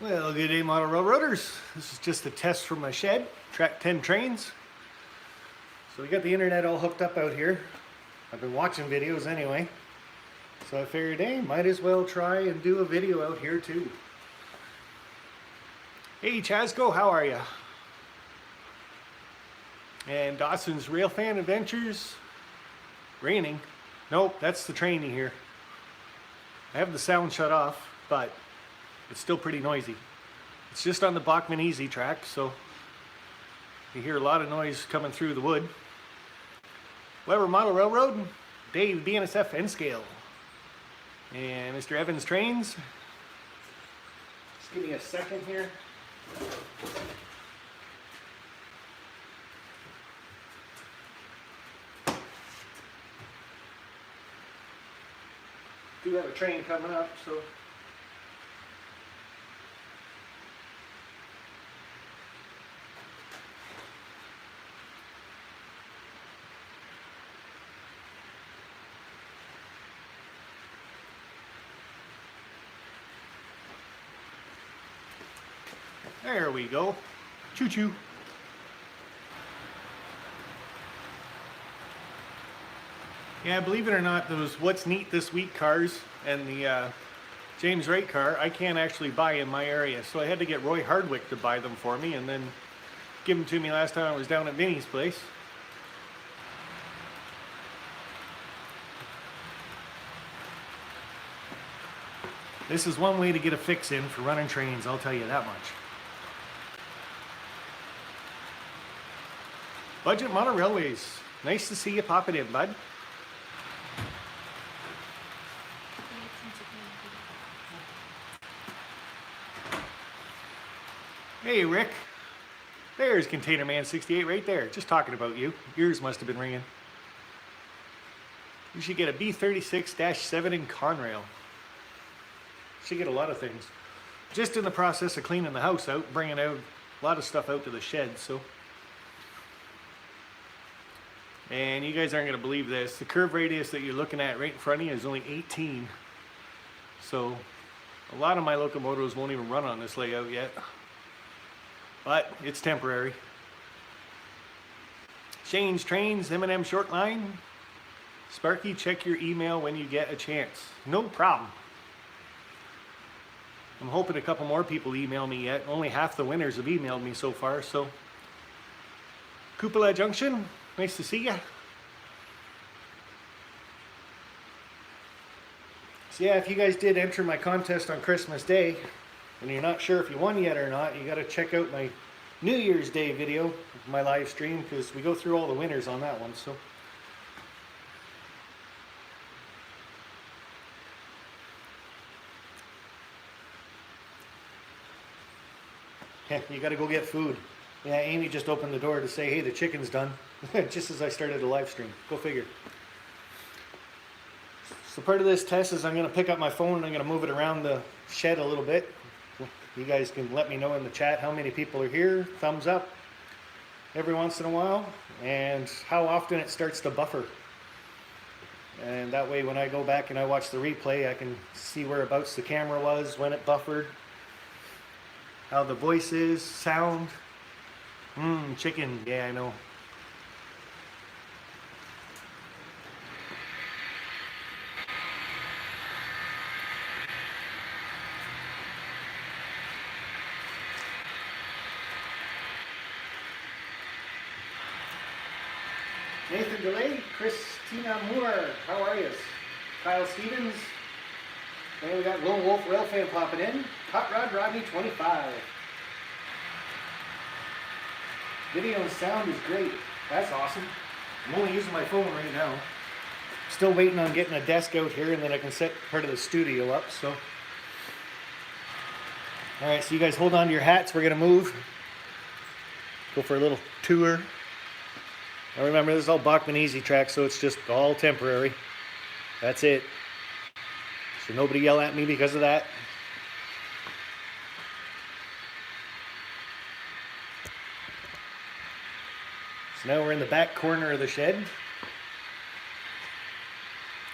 Well, good day, model railroaders. This is just a test from my shed, Track 10 trains. So we got the internet all hooked up out here. I've been watching videos anyway. So I figured, hey, might as well try and do a video out here too. Hey Chasco, how are ya? And Dawson's Railfan Adventures. Raining. Nope, that's the train you hear. I have the sound shut off, but it's still pretty noisy. It's just on the Bachman Easy track, so you hear a lot of noise coming through the wood. Weber Model Railroad, Dave BNSF N Scale, and Mr. Evans Trains. Just give me a second here. Do have a train coming up, so there we go. Choo-choo. Yeah, believe it or not, those What's Neat This Week cars and the James Wright car, I can't actually buy in my area. So I had to get Roy Hardwick to buy them for me and then give them to me last time I was down at Vinny's place. This is one way to get a fix in for running trains, I'll tell you that much. Budget Model Railways. Nice to see you popping in, bud. Hey, Rick. There's Container Man 68 right there. Just talking about you. Yours must have been ringing. You should get a B36-7 in Conrail. Should get a lot of things. Just in the process of cleaning the house out, bringing out a lot of stuff out to the shed, so. And you guys aren't going to believe this. The curve radius that you're looking at right in front of you is only 18. So a lot of my locomotives won't even run on this layout yet. But it's temporary. Shane's Trains, M&M Short Line. Sparky, check your email when you get a chance. No problem. I'm hoping a couple more people email me yet. Only half the winners have emailed me so far, so. Cupola Junction, nice to see ya. So yeah, if you guys did enter my contest on Christmas Day, and you're not sure if you won yet or not, you gotta check out my New Year's Day video, my live stream, because we go through all the winners on that one, so. You gotta go get food. Yeah, Amy just opened the door to say, hey, the chicken's done, just as I started the live stream. Go figure. So part of this test is I'm gonna pick up my phone and I'm gonna move it around the shed a little bit. You guys can let me know in the chat how many people are here, thumbs up every once in a while, and how often it starts to buffer. And that way when I go back and I watch the replay, I can see whereabouts the camera was, when it buffered, how the voice is, sound. Chicken, yeah, I know. Nathan DeLay, Christina Moore, how are you? Kyle Stevens, and we got Lone Wolf Railfan popping in. Hot Rod Rodney 25. Video and sound is great. That's awesome. I'm only using my phone right now. Still waiting on getting a desk out here and then I can set part of the studio up, so. Alright, so you guys hold on to your hats. We're gonna move. Go for a little tour. Now remember, this is all Bachman Easy track, so it's just all temporary. That's it. So nobody yell at me because of that. So now we're in the back corner of the shed.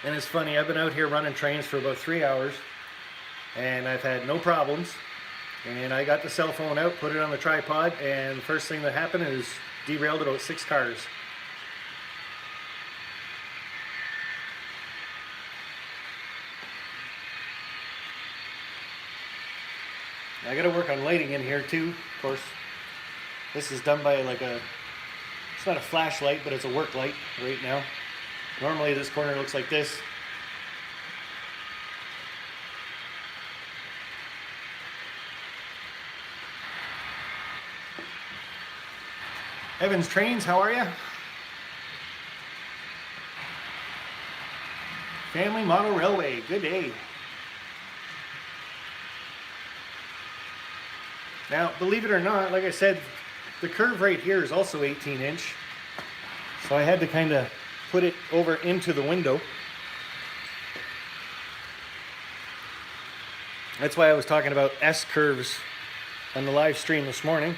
And it's funny, I've been out here running trains for about 3 hours and I've had no problems. And I got the cell phone out, put it on the tripod, and the first thing that happened is derailed about 6 cars. I gotta work on lighting in here too, of course. This is done by like it's not a flashlight, but it's a work light right now. Normally this corner looks like this. Evans Trains, how are you? Family Model Railway, good day. Now, believe it or not, like I said, the curve right here is also 18-inch. So I had to kind of put it over into the window. That's why I was talking about S curves on the live stream this morning.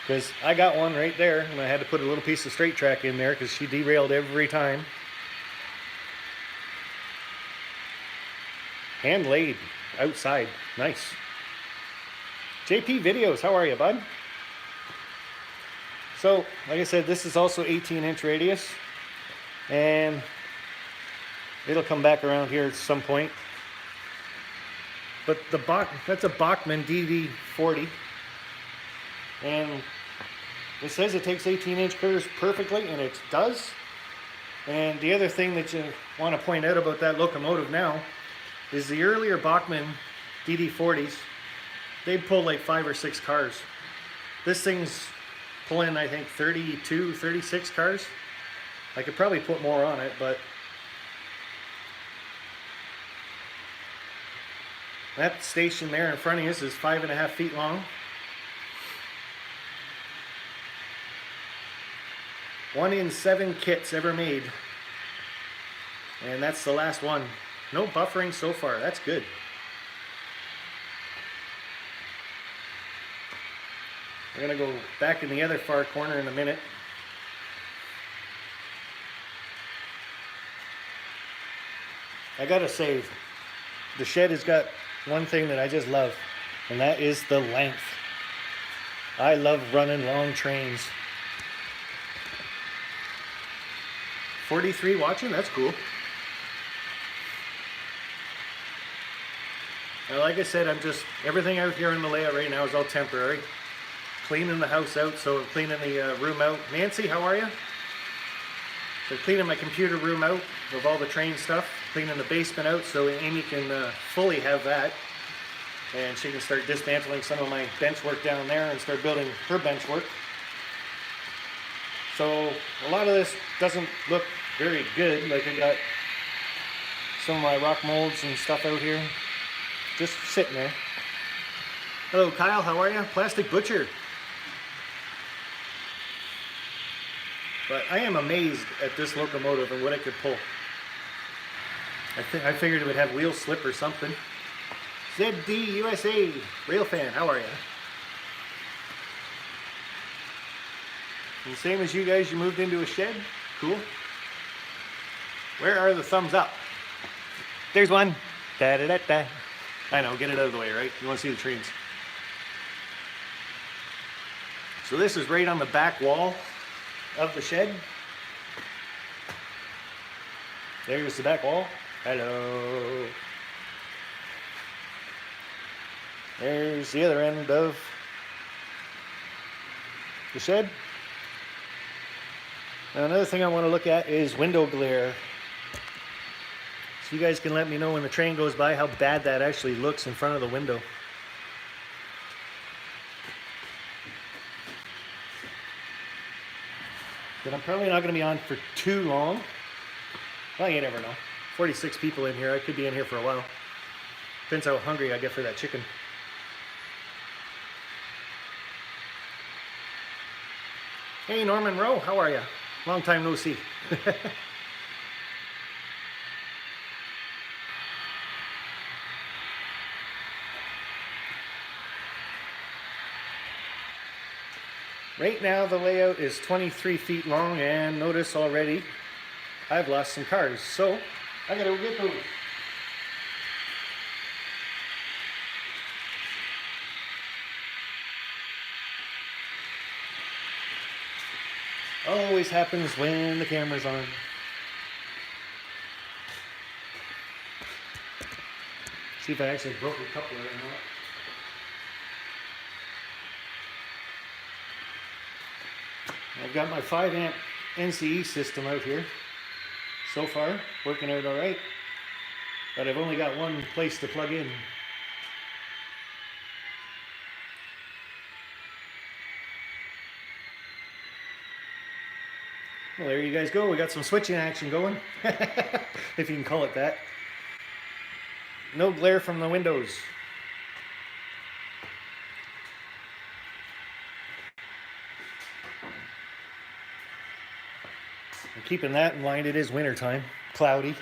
Because I got one right there, and I had to put a little piece of straight track in there because she derailed every time. Hand laid outside. Nice. JP Videos, how are you, bud? So, like I said, this is also 18-inch radius, and it'll come back around here at some point. But that's a Bachmann DD40, and it says it takes 18-inch curves perfectly, and it does. And the other thing that you want to point out about that locomotive now is the earlier Bachmann DD40s, they'd pull like 5 or 6 cars. This thing's pulling, I think, 32, 36 cars. I could probably put more on it, but that station there in front of us is 5.5 feet long. 1 in 7 kits ever made. And that's the last one. No buffering so far, that's good. We're gonna go back in the other far corner in a minute. I gotta say, the shed has got one thing that I just love, and that is the length. I love running long trains. 43 watching, that's cool. Now, like I said, everything out here in the layout right now is all temporary. Cleaning the house out, so cleaning the room out. Nancy, how are you? So cleaning my computer room out of all the train stuff. Cleaning the basement out so Amy can fully have that. And she can start dismantling some of my bench work down there and start building her bench work. So a lot of this doesn't look very good. Like I got some of my rock molds and stuff out here. Just sitting there. Hello Kyle, how are you? Plastic Butcher. But I am amazed at this locomotive and what it could pull. I figured it would have wheel slip or something. ZD USA, Rail Fan, how are you? And same as you guys, you moved into a shed? Cool. Where are the thumbs up? There's one. Da da da da. I know, get it out of the way, right? You want to see the trains. So this is right on the back wall of the shed. There's the back wall. Hello. There's the other end of the shed. Now another thing I want to look at is window glare. So you guys can let me know when the train goes by how bad that actually looks in front of the window. But I'm probably not going to be on for too long. Well, you never know. 46 people in here. I could be in here for a while. Depends how hungry I get for that chicken. Hey, Norman Rowe, how are you? Long time no see. Right now the layout is 23 feet long, and notice already I've lost some cars, so I gotta go get those. Always happens when the camera's on. See if I actually broke a coupler or not. I've got my 5 amp NCE system out here. So far, working out alright. But I've only got one place to plug in. Well, there you guys go. We got some switching action going. If you can call it that. No glare from the windows. I'm keeping that in mind. It is winter time, cloudy.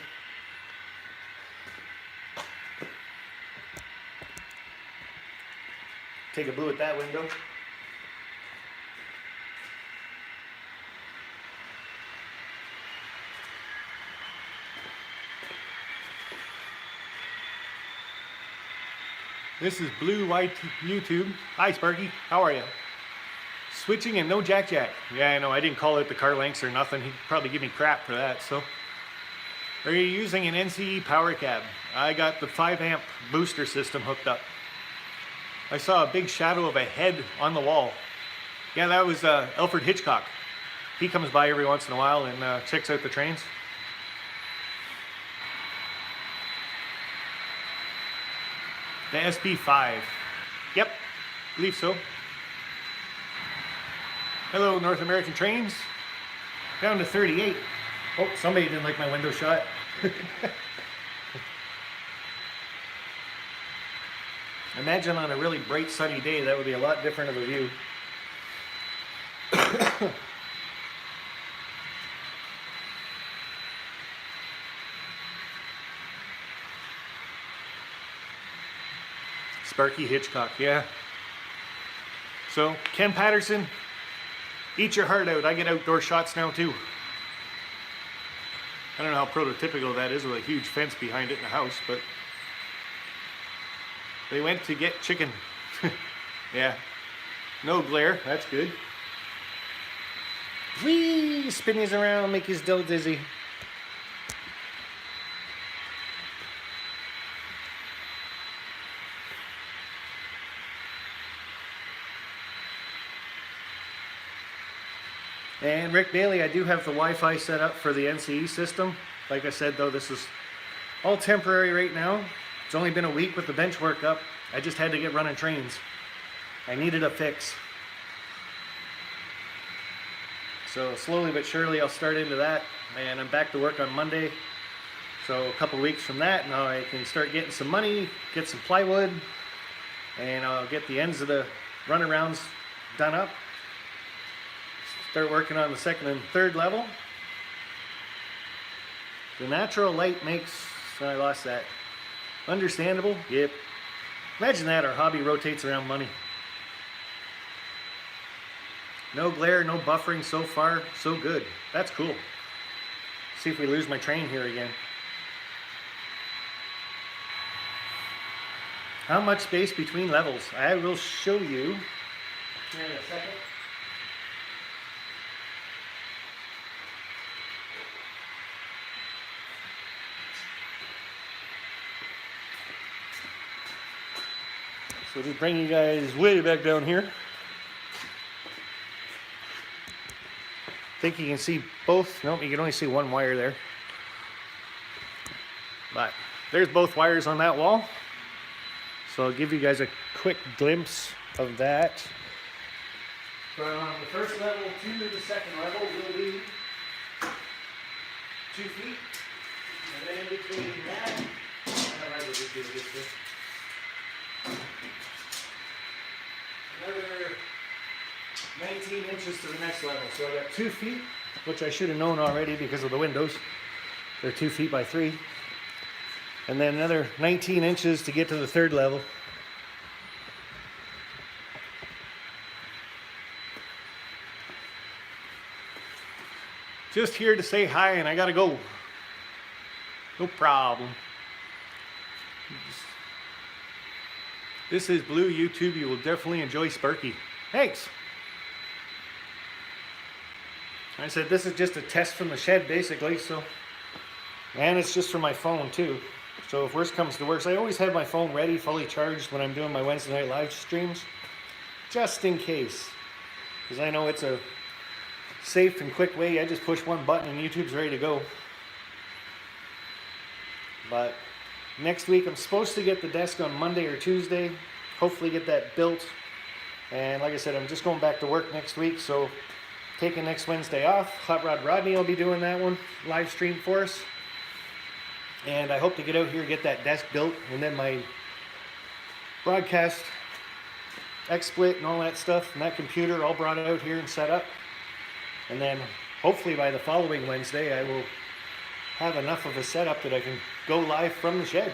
Take a boo at that window. This is Blue White YouTube. Hi Sparky, how are you? Switching and no jack. Yeah, I know, I didn't call it the car lengths or nothing. He'd probably give me crap for that, so. Are you using an NCE power cab? I got the 5 amp booster system hooked up. I saw a big shadow of a head on the wall. Yeah, that was Alfred Hitchcock. He comes by every once in a while and checks out the trains. The SB5. Yep, believe so. Hello, North American Trains. Down to 38. Oh, somebody didn't like my window shot. Imagine on a really bright sunny day, that would be a lot different of a view. Sparky Hitchcock, yeah. So, Ken Patterson, eat your heart out. I get outdoor shots now too. I don't know how prototypical that is with a huge fence behind it in the house, but they went to get chicken. Yeah. No glare, that's good. Whee! Spin his around, make his dough dizzy. And Rick Bailey, I do have the Wi-Fi set up for the NCE system. Like I said though, this is all temporary right now. It's only been a week with the bench work up. I just had to get running trains. I needed a fix. So slowly but surely I'll start into that, and I'm back to work on Monday. So a couple weeks from that, now I can start getting some money, get some plywood, and I'll get the ends of the runarounds done up. Start working on the 2nd and 3rd level. The natural light makes, I lost that. Understandable? Yep. Imagine that, our hobby rotates around money. No glare, no buffering so far, so good. That's cool. See if we lose my train here again. How much space between levels? I will show you here in a second. So just bring you guys way back down here. Think you can see both? Nope, you can only see one wire there. But there's both wires on that wall. So I'll give you guys a quick glimpse of that. From the 1st level to the 2nd level will be 2 feet. And then in between that, I don't know how to do this. Another 19 inches to the next level. So I got 2 feet, which I should have known already because of the windows. They're 2 feet by 3. And then another 19 inches to get to the 3rd level. Just here to say hi, and I gotta go. No problem. This is Blue YouTube. You will definitely enjoy Sparky. Thanks. I said this is just a test from the shed basically, so, and it's just for my phone too. So if worst comes to worst, I always have my phone ready, fully charged when I'm doing my Wednesday night live streams, just in case. Because I know it's a safe and quick way. I just push one button and YouTube's ready to go. But next week I'm supposed to get the desk on Monday or Tuesday. Hopefully get that built. And like I said, I'm just going back to work next week, so taking next Wednesday off. Hot Rod Rodney will be doing that one, live stream for us. And I hope to get out here, get that desk built, and then my broadcast XSplit and all that stuff, and that computer all brought out here and set up. And then hopefully by the following Wednesday I will have enough of a setup that I can go live from the shed.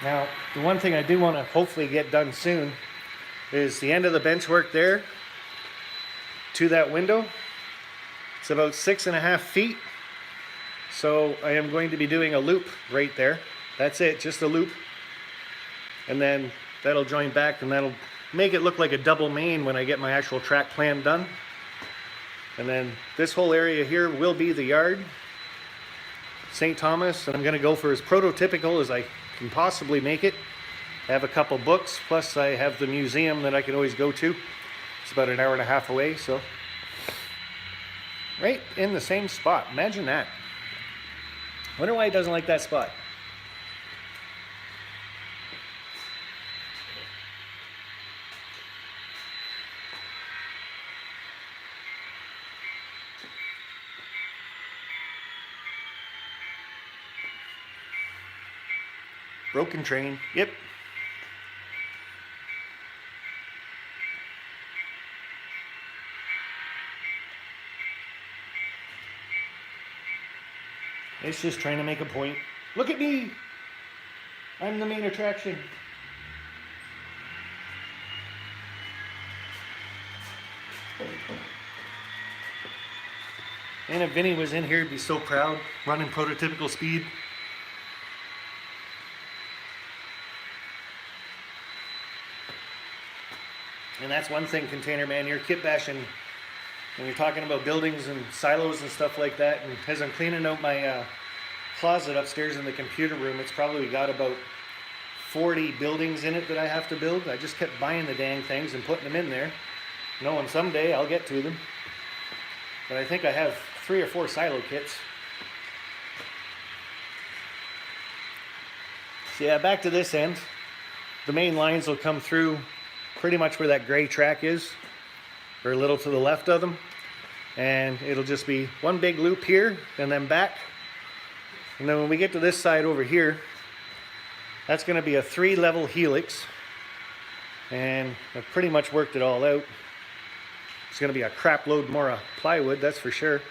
Now, the one thing I do want to hopefully get done soon is the end of the bench work there to that window. It's about 6.5 feet. So I am going to be doing a loop right there. That's it, just a loop. And then that'll join back and that'll make it look like a double main when I get my actual track plan done. And then this whole area here will be the yard, St. Thomas, and I'm gonna go for as prototypical as I can possibly make it. I have a couple books, plus I have the museum that I can always go to. It's about an hour and a half away, so. Right in the same spot, imagine that. Wonder why he doesn't like that spot. Broken train, yep. It's just trying to make a point. Look at me! I'm the main attraction. And if Vinny was in here, he'd be so proud, running prototypical speed. And that's one thing, Container Man, you're kit bashing when you're talking about buildings and silos and stuff like that. And as I'm cleaning out my closet upstairs in the computer room, it's probably got about 40 buildings in it that I have to build. I just kept buying the dang things and putting them in there, knowing someday I'll get to them. But I think I have 3 or 4 silo kits. So yeah, back to this end. The main lines will come through pretty much where that gray track is, or a little to the left of them. And it'll just be one big loop here and then back. And then when we get to this side over here, that's going to be a 3-level helix. And I've pretty much worked it all out. It's going to be a crap load more of plywood, that's for sure.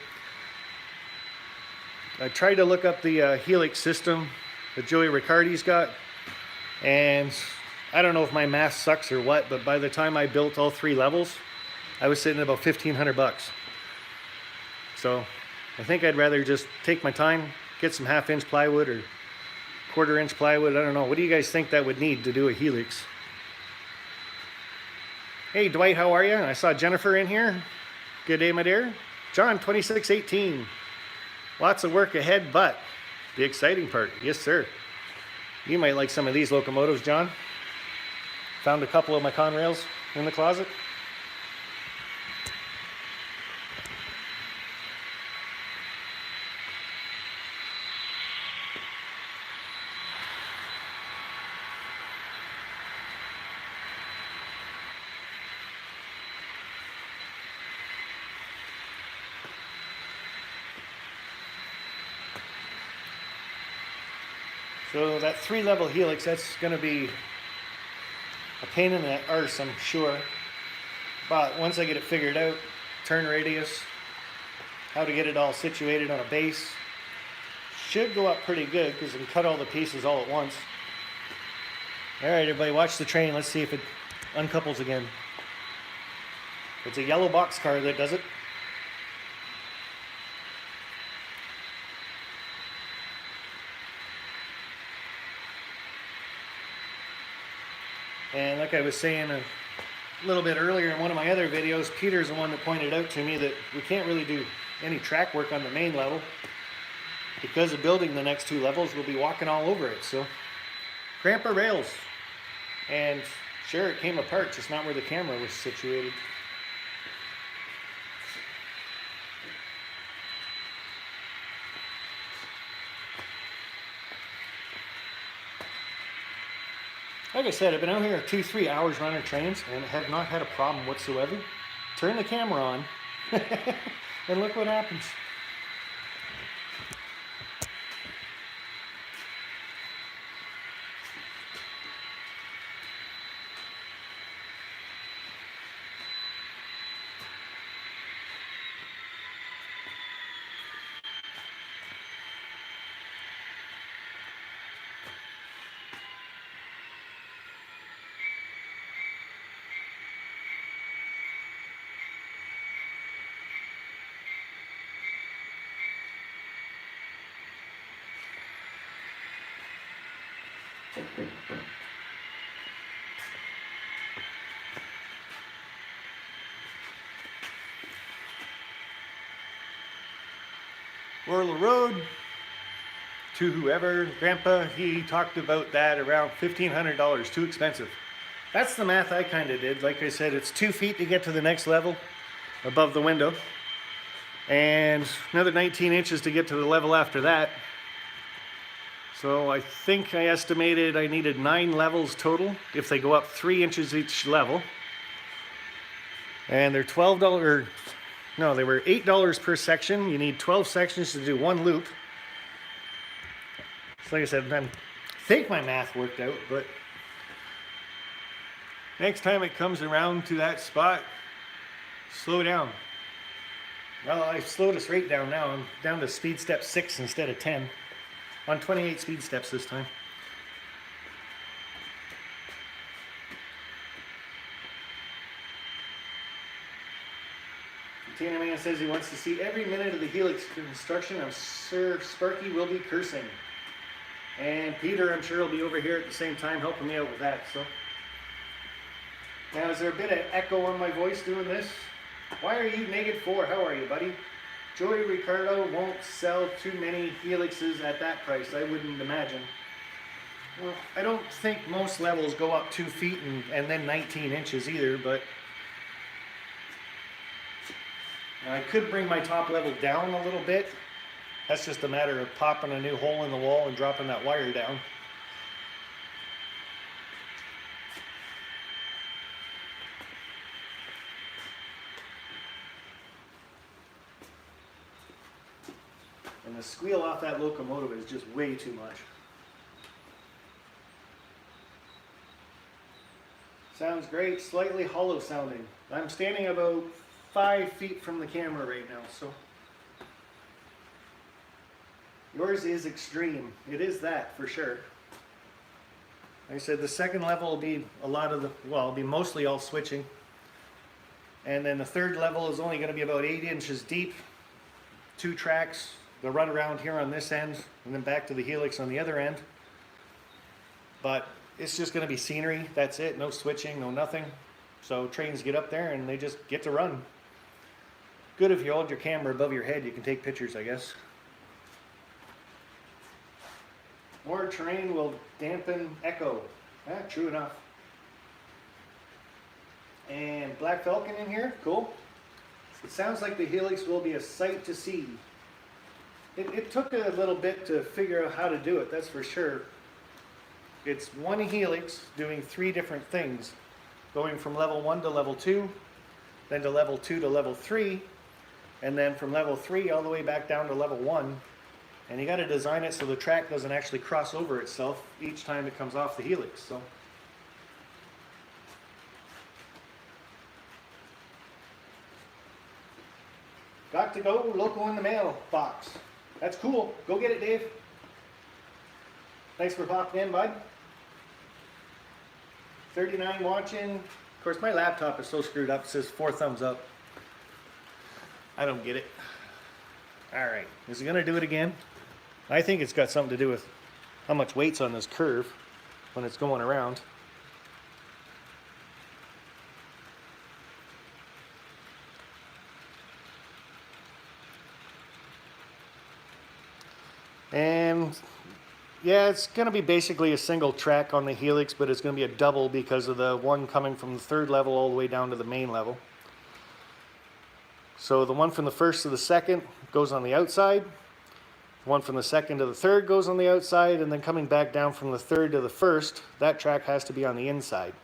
I tried to look up the helix system that Joey Riccardi's got, and I don't know if my math sucks or what, but by the time I built all 3 levels, I was sitting at about 1,500 bucks. So I think I'd rather just take my time, get some 1/2-inch plywood or 1/4-inch plywood. I don't know. What do you guys think that would need to do a helix? Hey Dwight, how are you? I saw Jennifer in here. Good day, my dear. John, 2618. Lots of work ahead, but the exciting part, yes sir. You might like some of these locomotives, John. Found a couple of my Conrails in the closet. So that 3-level helix, that's going to be a pain in the arse, I'm sure. But once I get it figured out, turn radius, how to get it all situated on a base, should go up pretty good because I can cut all the pieces all at once. Alright everybody, watch the train. Let's see if it uncouples again. It's a yellow boxcar that does it. And like I was saying a little bit earlier in one of my other videos, Peter's the one that pointed out to me that we can't really do any track work on the main level. Because of building the next 2 levels, we'll be walking all over it. So, Grandpa Rails. And sure, it came apart, just not where the camera was situated. Like I said, I've been out here 2-3 hours running trains and have not had a problem whatsoever. Turn the camera on and look what happens. Orla Road, to whoever, Grandpa, he talked about that around $1,500, too expensive. That's the math I kind of did. Like I said, it's 2 feet to get to the next level above the window, and another 19 inches to get to the level after that. So I think I estimated I needed 9 levels total if they go up 3 inches each level. And they're $12, no, they were $8 per section. You need 12 sections to do 1 loop. So like I said, I think my math worked out, but next time it comes around to that spot, slow down. Well, I slowed us right down now. I'm down to speed step 6 instead of 10. On 28 speed steps this time. Tina Man says he wants to see every minute of the Helix construction. I'm sure Sparky will be cursing. And Peter, I'm sure, will be over here at the same time helping me out with that. So, now, is there a bit of echo on my voice doing this? Why are you -4? How are you, buddy? Joey Ricardo won't sell too many Helixes at that price, I wouldn't imagine. Well, I don't think most levels go up 2 feet and then 19 inches either, but I could bring my top level down a little bit. That's just a matter of popping a new hole in the wall and dropping that wire down. And the squeal off that locomotive is just way too much. Sounds great, slightly hollow sounding. I'm standing about 5 feet from the camera right now, so. Yours is extreme. It is that, for sure. Like I said, the second level will be a lot of the, well, it'll be mostly all switching. And then the third level is only going to be about 8 inches deep. 2 tracks. They'll run around here on this end and then back to the Helix on the other end. But it's just going to be scenery. That's it. No switching, no nothing. So trains get up there and they just get to run. Good if you hold your camera above your head, you can take pictures, I guess. More terrain will dampen echo. True enough. And Black Falcon in here, cool. It sounds like the Helix will be a sight to see. It took a little bit to figure out how to do it, that's for sure. It's one Helix doing 3 different things. Going from level 1 to level 2, then to level 2 to level 3, and then from level 3 all the way back down to level 1. And you got to design it so the track doesn't actually cross over itself each time it comes off the Helix. So. Got to go, loco in the mail box. That's cool. Go get it, Dave. Thanks for popping in, bud. 39 watching. Of course, my laptop is so screwed up. It says 4 thumbs up. I don't get it. All right. Is it going to do it again? I think it's got something to do with how much weight's on this curve when it's going around. And yeah, it's going to be basically a single track on the Helix, but it's going to be a double because of the one coming from the third level all the way down to the main level. So the one from the first to the second goes on the outside. The one from the second to the third goes on the outside, and then coming back down from the third to the first, that track has to be on the inside.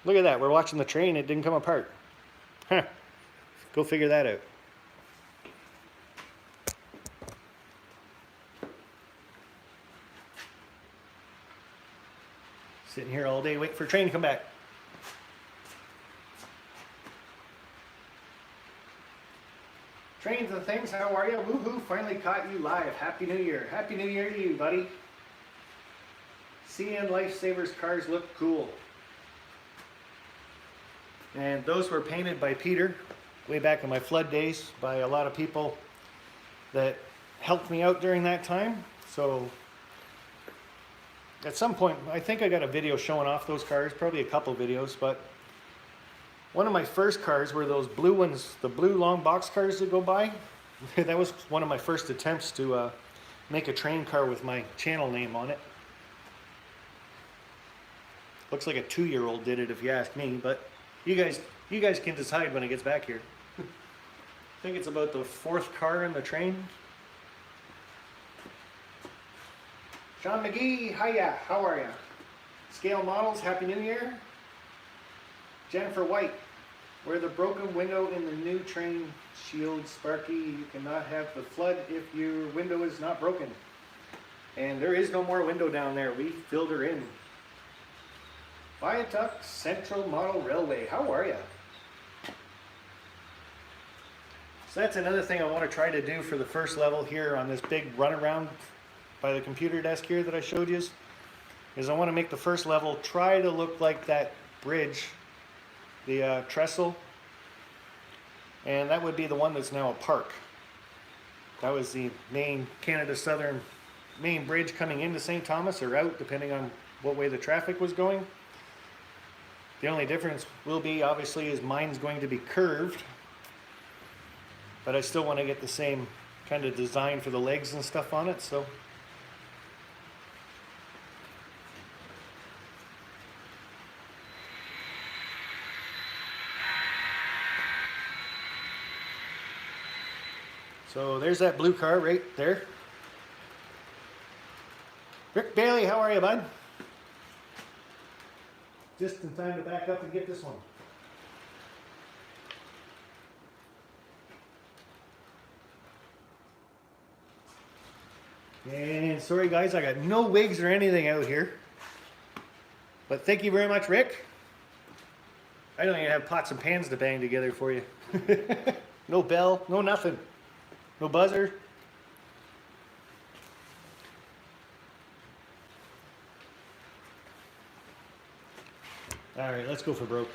Look at that, we're watching the train, it didn't come apart. Huh. Go figure that out. Sitting here all day waiting for a train to come back. Trains and things, how are you? Woohoo, finally caught you live. Happy New Year. Happy New Year to you, buddy. CN Lifesavers cars look cool. And those were painted by Peter way back in my flood days by a lot of people that helped me out during that time. So at some point, I think I got a video showing off those cars, probably a couple videos, but one of my first cars were those blue ones, the blue long box cars that go by. That was one of my first attempts to make a train car with my channel name on it. Looks like a 2-year-old did it if you ask me, but you guys can decide when it gets back here. I think it's about the 4th car in the train. Sean McGee, hiya, how are ya? Scale Models, Happy New Year. Jennifer White, where the broken window in the new train shield, Sparky, you cannot have the flood if your window is not broken. And there is no more window down there, we filled her in. Viaduct Central Model Railway, how are ya? So that's another thing I want to try to do for the first level here on this big runaround by the computer desk here that I showed you, is I want to make the first level try to look like that bridge, the trestle, and that would be the one that's now a park. That was the main Canada Southern main bridge coming into St. Thomas or out, depending on what way the traffic was going. The only difference will be, obviously, is mine's going to be curved, but I still want to get the same kind of design for the legs and stuff on it, so. So there's that blue car right there. Rick Bailey, how are you, bud? Just in time to back up and get this one. And sorry guys, I got no wigs or anything out here. But thank you very much, Rick. I don't even have pots and pans to bang together for you. No bell, no nothing. No buzzer. All right, let's go for broke.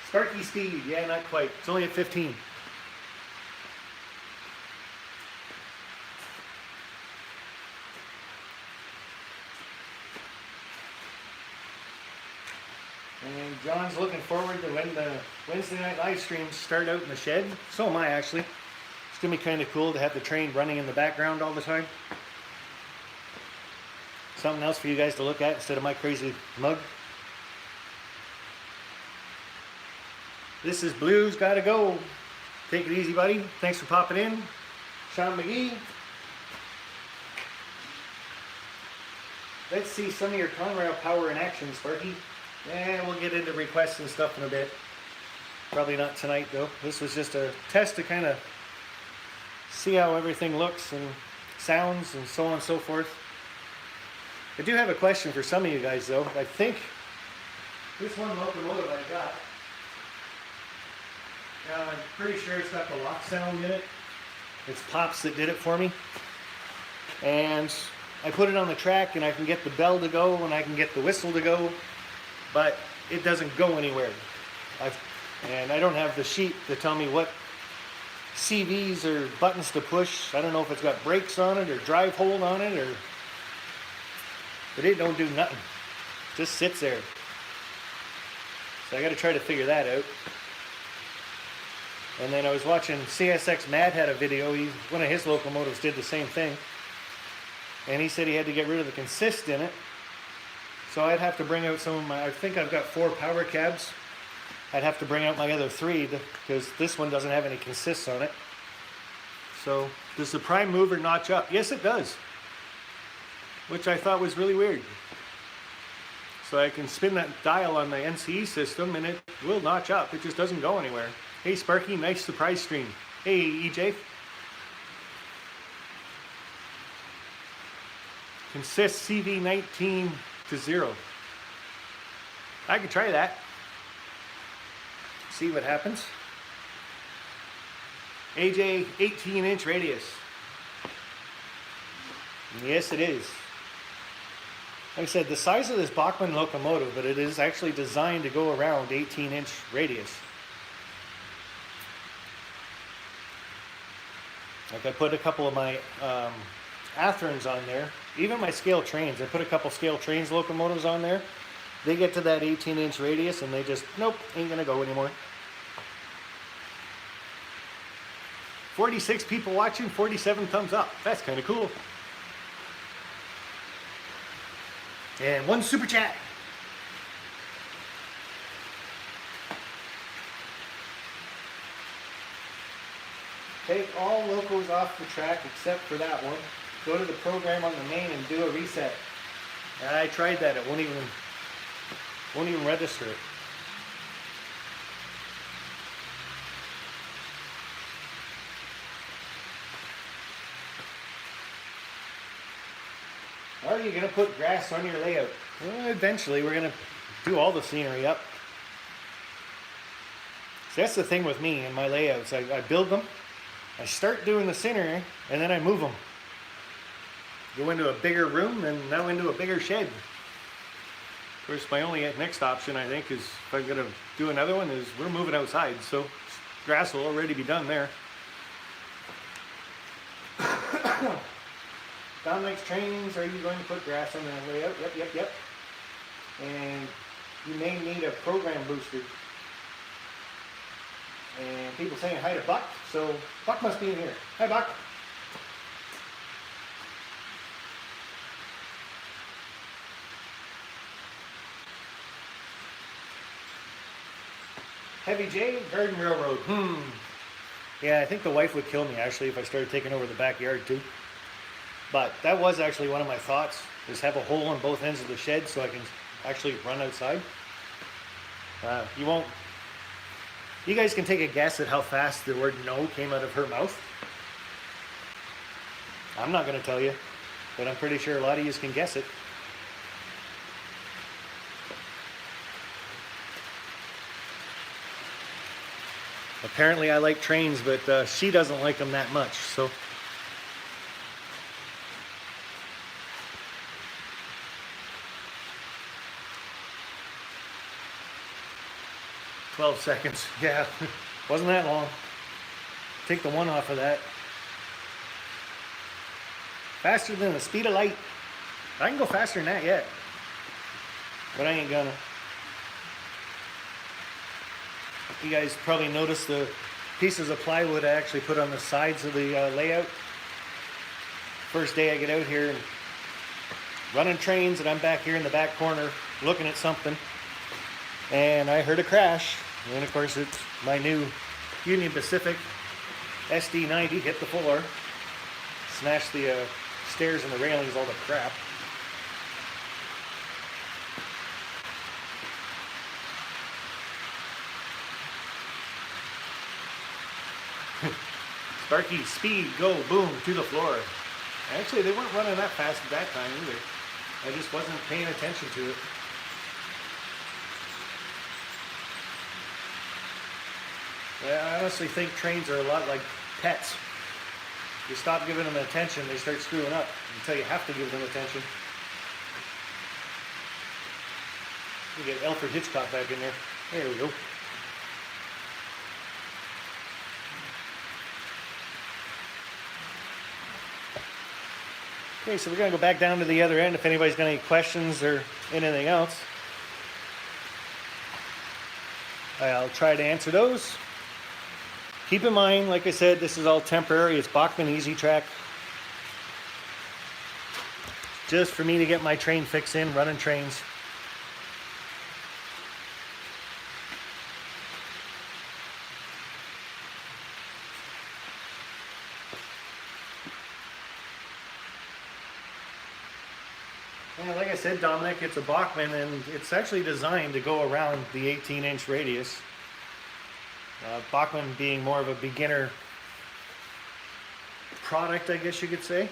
Sparky speed, yeah, not quite. It's only at 15. And John's looking forward to when the Wednesday night live streams start out in the shed. So am I, actually. It's gonna be kind of cool to have the train running in the background all the time. Something else for you guys to look at instead of my crazy mug. This is Blues Gotta Go. Take it easy, buddy. Thanks for popping in. Sean McGee. Let's see some of your Conrail power in action, Sparky. Yeah, we'll get into requests and stuff in a bit. Probably not tonight, though. This was just a test to kind of see how everything looks and sounds and so on and so forth. I do have a question for some of you guys, though. I think this one locomotive I got, I'm pretty sure it's got the lock sound in it. It's Pops that did it for me. And I put it on the track and I can get the bell to go and I can get the whistle to go, but it doesn't go anywhere. And I don't have the sheet to tell me what CVs or buttons to push. I don't know if it's got brakes on it or drive hold on it, but it don't do nothing. It just sits there. So I got to try to figure that out. And then I was watching CSX Mad had a video. One of his locomotives did the same thing. And he said he had to get rid of the consist in it. So I'd have to bring out some of my, I think I've got 4 power cabs. I'd have to bring out my other 3 because this one doesn't have any consist on it. So does the prime mover notch up? Yes, it does. Which I thought was really weird. So I can spin that dial on the NCE system and it will notch up. It just doesn't go anywhere. Hey Sparky, nice surprise stream. Hey EJ. Consist CV19 to 0. I could try that. See what happens. AJ 18-inch radius. Yes, it is. Like I said, the size of this Bachmann locomotive, but it is actually designed to go around 18-inch radius. Like I put a couple of my Atherns on there. Even my scale trains, I put a couple scale trains locomotives on there. They get to that 18-inch radius and they just, nope, ain't gonna go anymore. 46 people watching, 47 thumbs up. That's kind of cool. And 1 super chat. Take all locos off the track except for that one. Go to the program on the main and do a reset. And I tried that. It won't even register it. Are you going to put grass on your layout? Well, eventually we're going to do all the scenery up. So that's the thing with me and my layouts. I build them, I start doing the scenery, and then I move them. Go into a bigger room and now into a bigger shed. Of course, my only next option, I think, is if I'm going to do another one, is we're moving outside. So grass will already be done there. Dominic's trainings, are you going to put grass on the layout? Yep. And you may need a program booster. And people saying hi to Buck, so Buck must be in here. Hi Buck. Heavy J, Garden Railroad. Yeah, I think the wife would kill me actually if I started taking over the backyard too. But that was actually one of my thoughts, is have a hole on both ends of the shed so I can actually run outside. You guys can take a guess at how fast the word no came out of her mouth. I'm not going to tell you, but I'm pretty sure a lot of you can guess it. Apparently I like trains, but she doesn't like them that much, so. "12 seconds. Yeah, wasn't that long. Take the 1 off of that. Faster than the speed of light. I can go faster than that yet, but I ain't gonna. You guys probably noticed the pieces of plywood I actually put on the sides of the layout. First day I get out here and running trains, and I'm back here in the back corner looking at something, and I heard a crash. And of course it's my new Union Pacific SD90 hit the floor, smashed the stairs and the railings, all the crap. Sparky, speed, go, boom, to the floor. Actually, they weren't running that fast at that time either. I just wasn't paying attention to it. I honestly think trains are a lot like pets. You stop giving them attention, they start screwing up until you have to give them attention. You get Alfred Hitchcock back in there. There we go. Okay, so we're gonna go back down to the other end if anybody's got any questions or anything else. I'll try to answer those. Keep in mind, like I said, this is all temporary. It's Bachmann Easy Track. Just for me to get my train fix in, running trains. And like I said, Dominic, it's a Bachmann, and it's actually designed to go around the 18-inch radius. Bachmann being more of a beginner product, I guess you could say.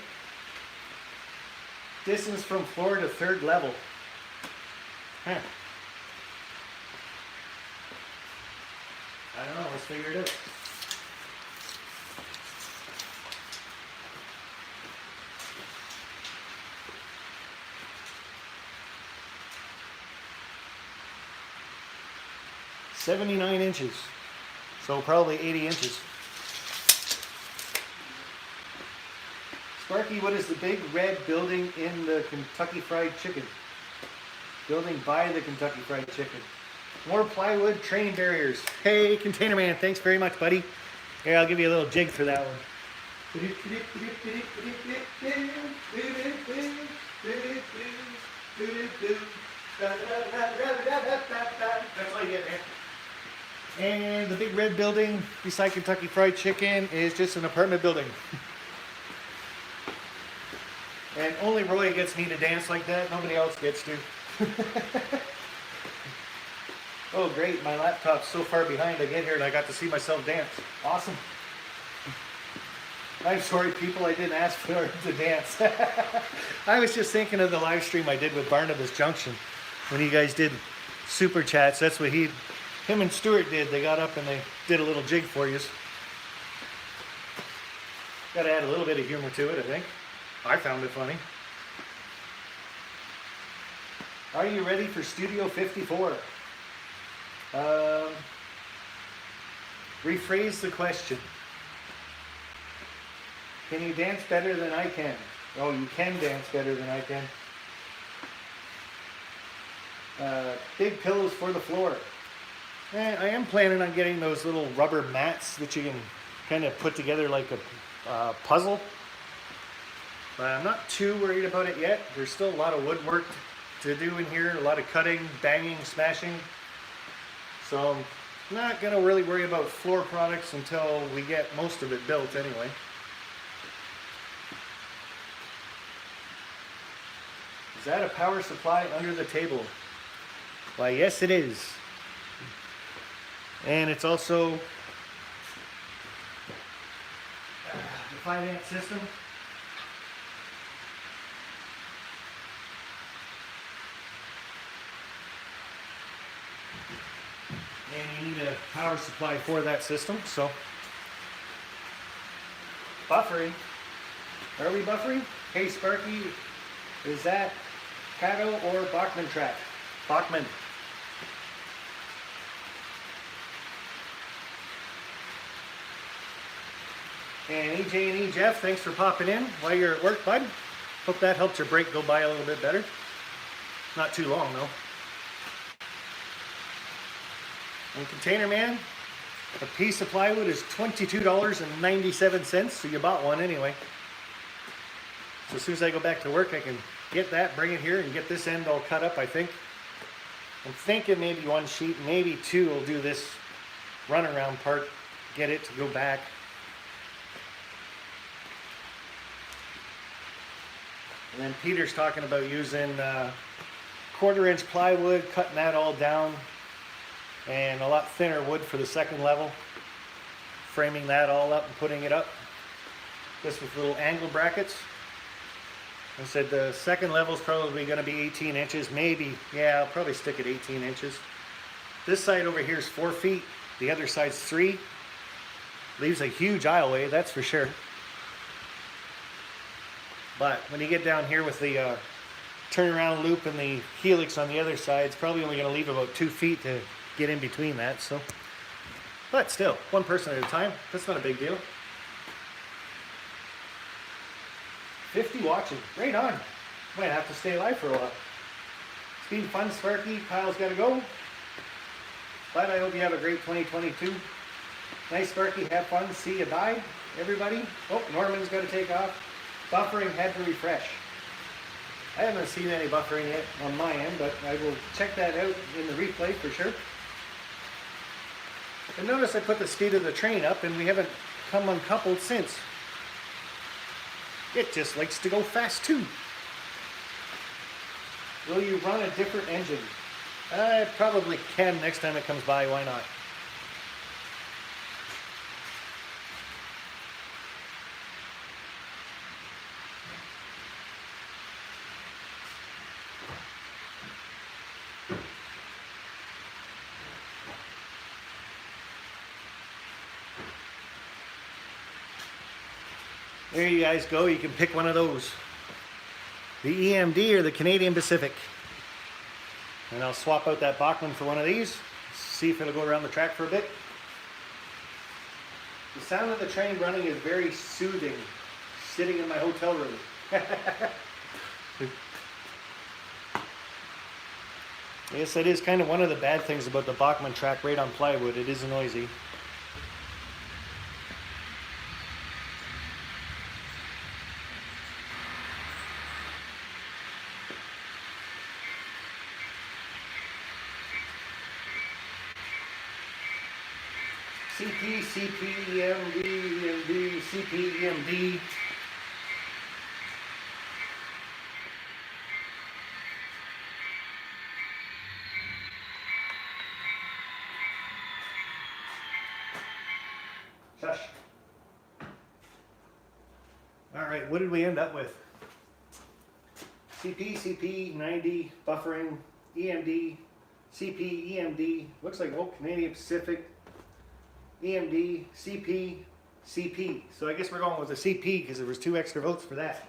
Distance from floor to third level. Huh. I don't know, let's figure it out. "79 inches, so probably 80 inches. Sparky, what is the big red building in the Kentucky Fried Chicken? Building by the Kentucky Fried Chicken. More plywood, train barriers. Hey, Container Man, thanks very much, buddy. Here, I'll give you a little jig for that one. That's all you get, man. And the big red building beside Kentucky Fried Chicken is just an apartment building. And only Roy gets me to dance like that. Nobody else gets to. Oh, great. My laptop's so far behind. I get here and I got to see myself dance. Awesome. I'm sorry, people. I didn't ask for to dance. I was just thinking of the live stream I did with Barnabas Junction. When you guys did super chats, that's what him and Stuart did. They got up and they did a little jig for you. Got to add a little bit of humor to it, I think. I found it funny. Are you ready for Studio 54? Rephrase the question. Can you dance better than I can? Oh, you can dance better than I can. Big pillows for the floor. I am planning on getting those little rubber mats that you can kind of put together like a puzzle. But I'm not too worried about it yet. There's still a lot of woodwork to do in here, a lot of cutting, banging, smashing. So I'm not going to really worry about floor products until we get most of it built anyway. Is that a power supply under the table? Why, yes it is. And it's also the 5-amp system. And you need a power supply for that system, so. Buffering. Are we buffering? Hey Sparky, is that Kato or Bachmann track? Bachmann. And EJ&E Jeff, thanks for popping in while you're at work, bud. Hope that helped your break go by a little bit better. Not too long though. And Container Man, a piece of plywood is $22.97, so you bought one anyway. So as soon as I go back to work, I can get that, bring it here, and get this end all cut up, I think. I'm thinking maybe one sheet, maybe two will do this runaround part, get it to go back. And then Peter's talking about using 1/4-inch plywood, cutting that all down, and a lot thinner wood for the second level, framing that all up and putting it up, just with little angle brackets. I said the second level is probably going to be 18 inches, maybe. Yeah, I'll probably stick at 18 inches. This side over here is 4 feet, the other side's 3. Leaves a huge aisleway, that's for sure. But when you get down here with the turnaround loop and the helix on the other side, it's probably only going to leave about 2 feet to get in between that. So, but still, one person at a time, that's not a big deal. 50 watching. Right on. Might have to stay alive for a while. It's been fun, Sparky. Kyle's got to go. But I hope you have a great 2022. Nice, Sparky. Have fun. See you. Bye, everybody. Oh, Norman's got to take off. Buffering had to refresh. I haven't seen any buffering yet on my end, but I will check that out in the replay for sure. And notice I put the speed of the train up and we haven't come uncoupled since. It just likes to go fast too. Will you run a different engine? I probably can next time it comes by, why not? There you guys go, you can pick one of those. The EMD or the Canadian Pacific. And I'll swap out that Bachmann for one of these, see if it'll go around the track for a bit. The sound of the train running is very soothing, sitting in my hotel room. Yes, that is kind of one of the bad things about the Bachmann track right on plywood. It is noisy. CP, CP, EMD, EMD, CP, EMD. Shush. All right, what did we end up with? CP, CP, 90, buffering, EMD, CP, EMD. Looks like, oh, Canadian Pacific. EMD, CP, CP. So I guess we're going with the CP because there was 2 extra votes for that.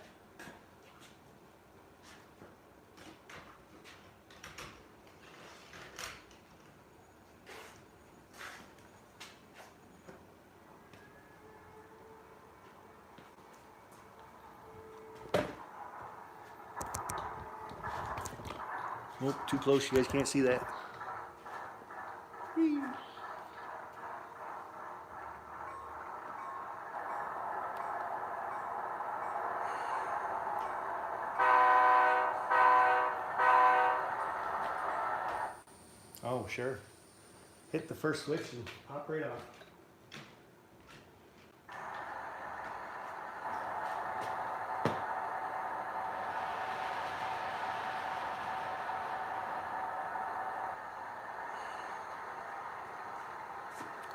Nope, too close. You guys can't see that. Oh, sure. Hit the first switch and pop right off.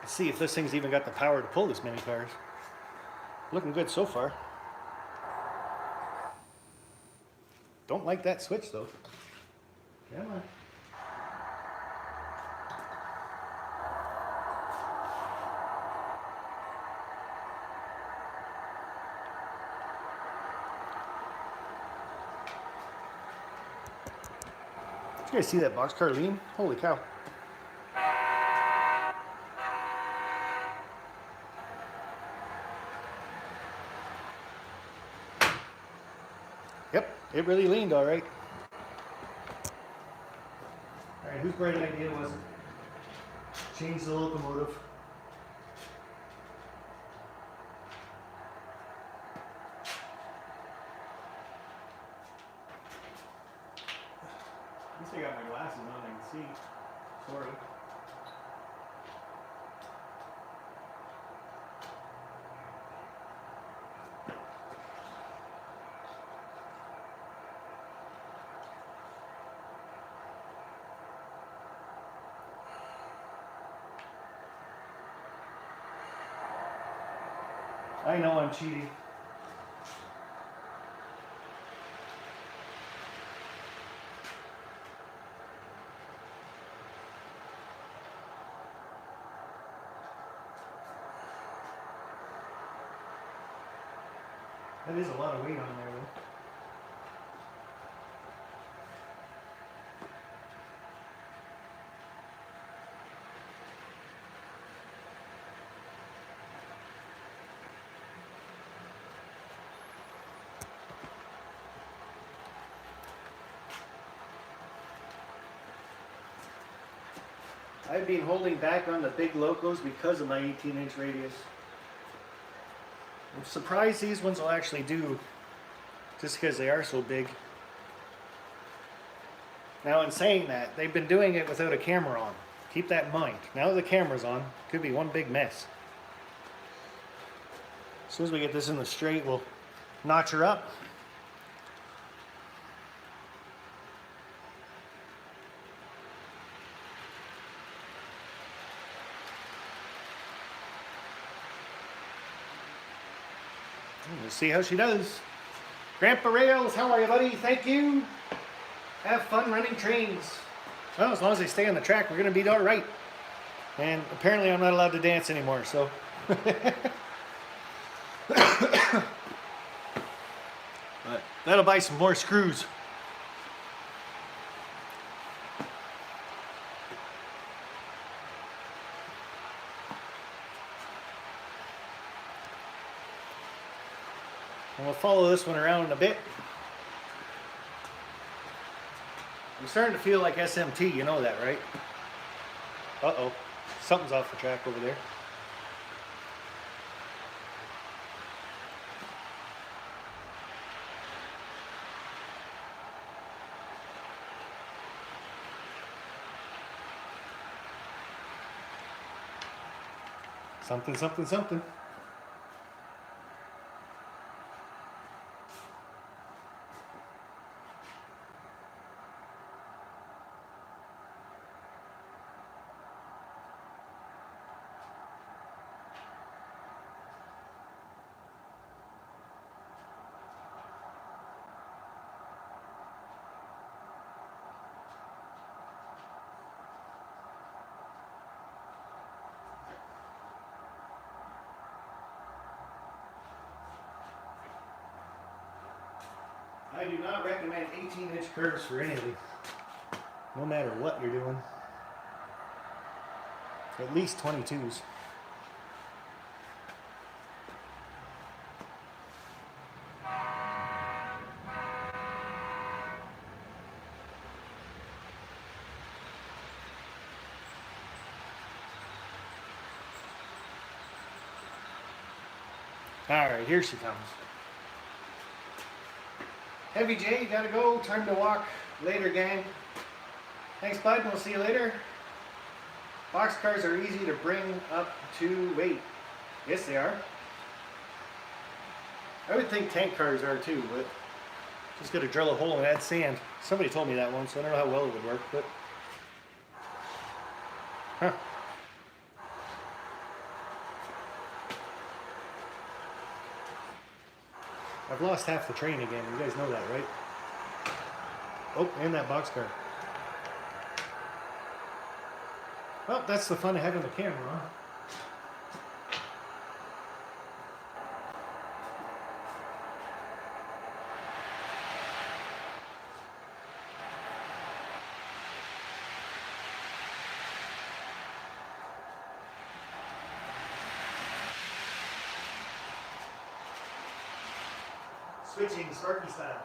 Let's see if this thing's even got the power to pull this many cars. Looking good so far. Don't like that switch though. Come on. Did you guys see that boxcar lean? Holy cow. Yep, it really leaned all right. All right, whose bright idea was it? Change the locomotive. At least I got my glasses on, I can see. Sorry. I know I'm cheating. That is a lot of weight on there though. I've been holding back on the big locos because of my 18-inch radius. I'm surprised these ones will actually do, just because they are so big. Now in saying that, they've been doing it without a camera on. Keep that in mind. Now that the camera's on, could be one big mess. As soon as we get this in the straight, we'll notch her up. We'll see how she does. Grandpa Rails, how are you, buddy? Thank you. Have fun running trains. Well, as long as they stay on the track, we're going to be all right. And apparently I'm not allowed to dance anymore, so. But that'll buy some more screws. And we'll follow this one around in a bit. I'm starting to feel like SMT, you know that, right? Uh-oh, something's off the track over there. Something, something, something. I do not recommend 18-inch curves for anything, no matter what you're doing. At least 22s. Alright, here she comes. Heavy J, gotta go. Time to walk. Later, gang. Thanks, bud. We'll see you later. Boxcars are easy to bring up to weight. Yes, they are. I would think tank cars are too, but just gotta drill a hole and add sand. Somebody told me that once, so I don't know how well it would work, but. Huh. I've lost half the train again. You guys know that, right? Oh, and that boxcar. Well, that's the fun of having the camera on. Switching Sparky style.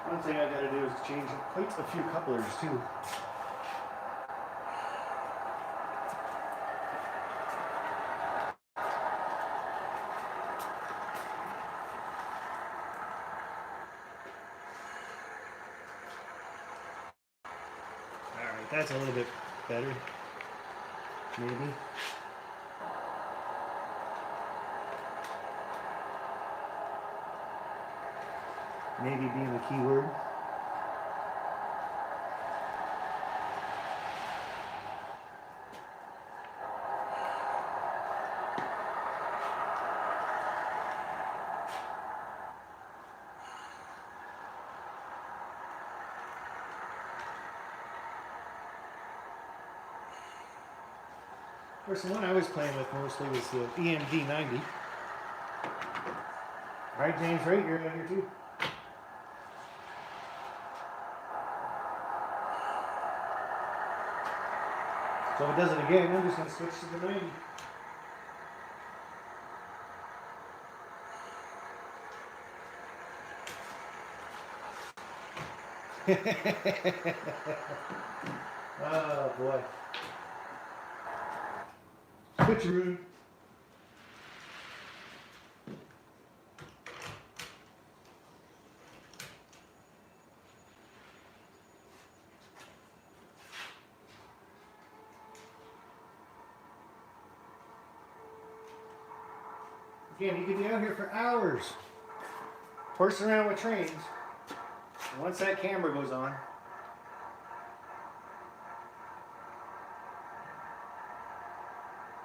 One thing I gotta do is change quite a few couplers too. Alright, that's a little bit better. Maybe. Maybe being the key word. course, the one I was playing with mostly was the EMD 90. Right, James, right? You're out here too. So if it does it again, I'm just going to switch to the 90. Oh boy. Switcheroo. Again, you could be out here for hours horsing around with trains. And once that camera goes on,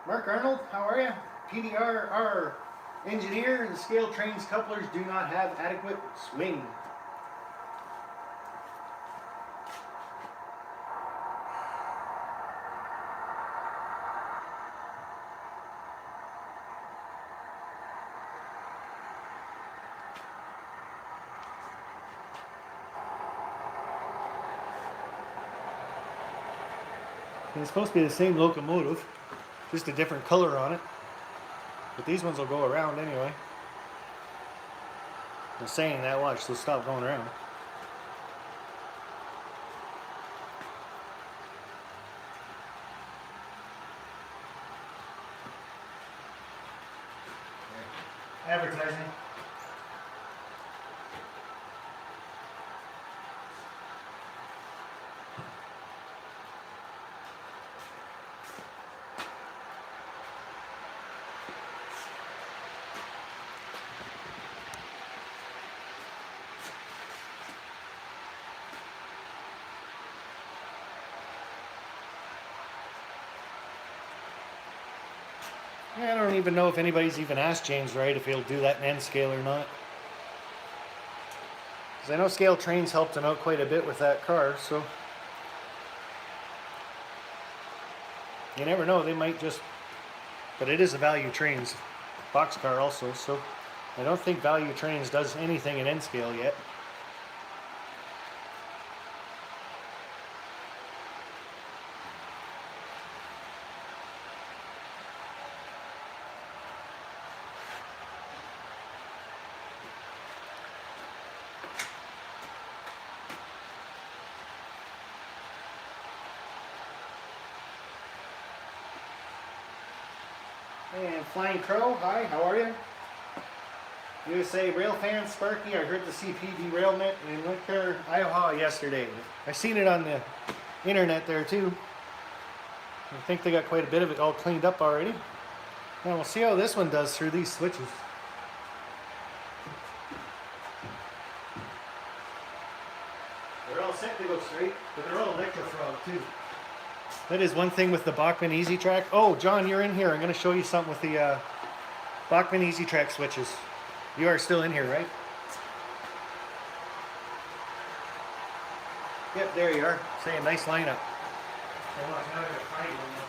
Mark Arnold, how are you? PDR, our engineer, and the scale trains couplers do not have adequate swing. And it's supposed to be the same locomotive, just a different color on it. But these ones will go around anyway. I'm saying that, watch, they'll stop going around. Advertising. I don't even know if anybody's even asked James Wright if he'll do that in N scale or not. Because I know Scale Trains helped him out quite a bit with that car, so you never know, they might just, but it is a Value Trains boxcar also, so I don't think Value Trains does anything in N scale yet. And Flying Crow, hi, how are you? USA Rail fan Sparky, I heard the CP derailment in Winter, Iowa yesterday. I seen it on the internet there too. I think they got quite a bit of it all cleaned up already. Now we'll see how this one does through these switches. They're all set to go straight, but they're all electrofrog too. That is one thing with the Bachmann Easy Track. Oh, John, you're in here. I'm going to show you something with the Bachmann Easy Track switches. You are still in here, right? Yep, there you are. Say a nice lineup. Oh, now I gotta find one now.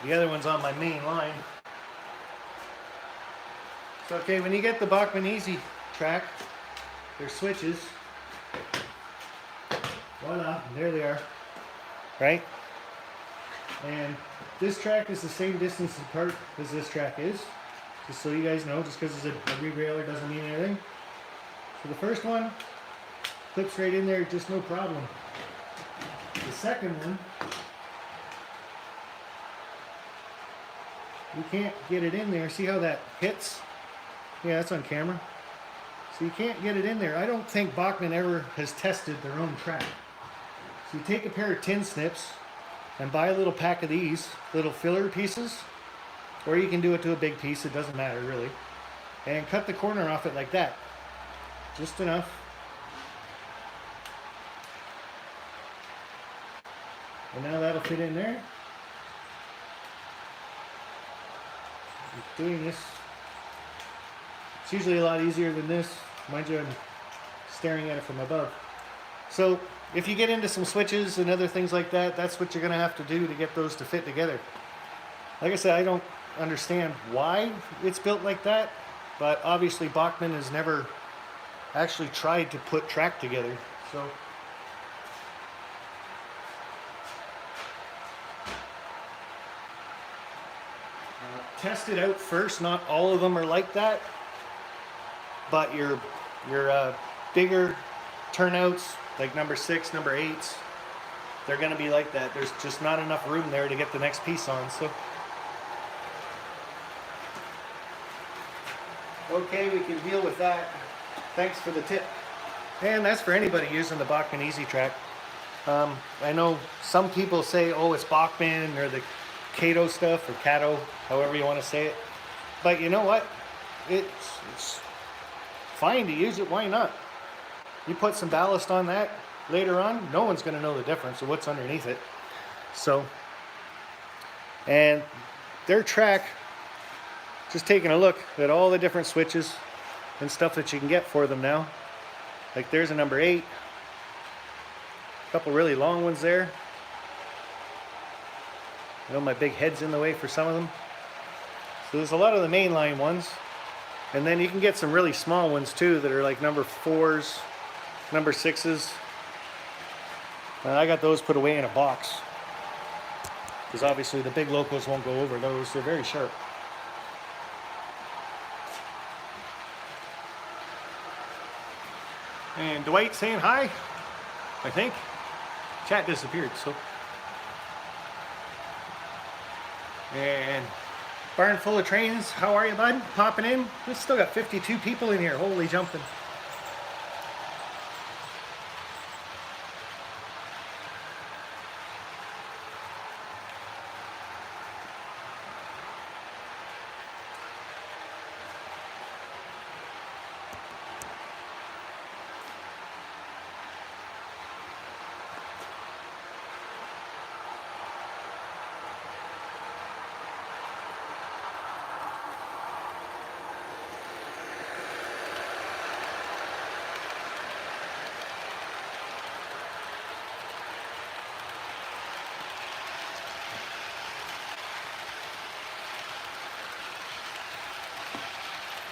The other one's on my main line. So, okay, when you get the Bachmann Easy Track, their switches, voila, there they are, right? And this track is the same distance apart as this track is, just so you guys know, just because it's a re-railer doesn't mean anything. So the first one clips right in there, just no problem. The second one, you can't get it in there. See how that hits? Yeah, that's on camera. So you can't get it in there. I don't think Bachmann ever has tested their own track. So you take a pair of tin snips and buy a little pack of these little filler pieces, or you can do it to a big piece, it doesn't matter really, and cut the corner off it like that. Just enough. And now that'll fit in there. Doing this, it's usually a lot easier than this. Mind you, I'm staring at it from above. So if you get into some switches and other things like that, that's what you're going to have to do to get those to fit together. Like I said, I don't understand why it's built like that, but obviously Bachmann has never actually tried to put track together. So test it out first. Not all of them are like that, but your bigger turnouts, like number 6, number 8s, they're going to be like that. There's just not enough room there to get the next piece on. So okay, we can deal with that. Thanks for the tip. And that's for anybody using the Bachmann Easy Track. I know some people say, oh, it's Bachmann or the Kato stuff, or Kato, however you want to say it. But you know what? It's fine to use it. Why not? You put some ballast on that later on, no one's going to know the difference of what's underneath it. So, and their track, just taking a look at all the different switches and stuff that you can get for them now. Like there's a number 8, a couple really long ones there. I know my big head's in the way for some of them. So there's a lot of the mainline ones. And then you can get some really small ones too that are like number 4s, number 6s. I got those put away in a box, because obviously the big locals won't go over those. They're very sharp. And Dwight saying hi, I think. Chat disappeared, so. And barn full of trains. How are you, bud? Popping in. We've still got 52 people in here. Holy jumping.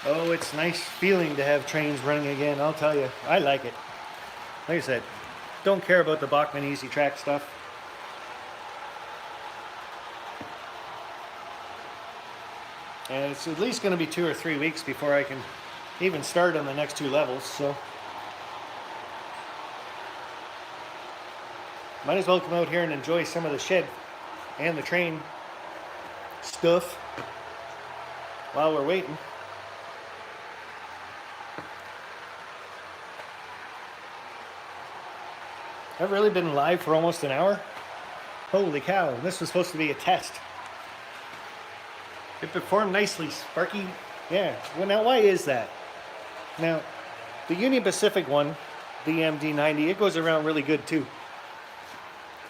Oh, it's a nice feeling to have trains running again, I'll tell you. I like it. Like I said, don't care about the Bachmann Easy Track stuff. And it's at least going to be 2 or 3 weeks before I can even start on the next 2 levels, so. Might as well come out here and enjoy some of the shed and the train stuff while we're waiting. I've really been live for almost an hour. Holy cow, this was supposed to be a test. It performed nicely, Sparky. Yeah, well now why is that? Now, the Union Pacific one, the MD90, it goes around really good too.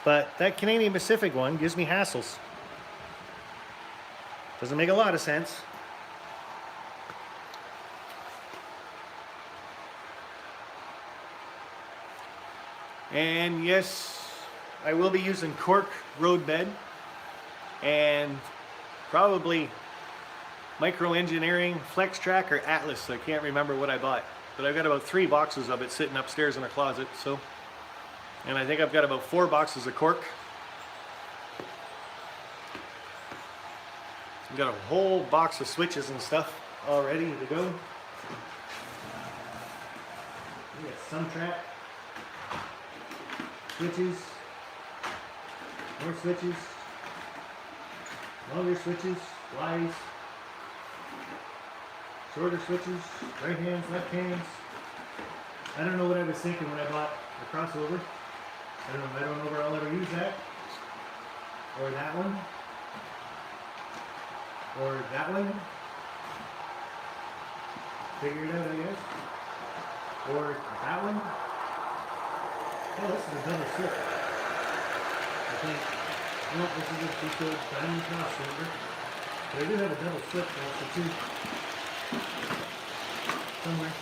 But that Canadian Pacific one gives me hassles. Doesn't make a lot of sense. And yes, I will be using cork roadbed and probably Micro Engineering Flex Track or Atlas. I can't remember what I bought, but I've got about 3 boxes of it sitting upstairs in a closet. So, and I think I've got about 4 boxes of cork. I've got a whole box of switches and stuff all ready to go. We got some track. Switches, more switches, longer switches, Ys, shorter switches, right hands, left hands. I don't know what I was thinking when I bought the crossover. I don't know where I'll ever use that, or that one, or that one. Figure it out, I guess. Or that one. Oh, this is a double switch. think, no, this is a two-stroke diamond crossover. But I do have a double flip also too. Somewhere.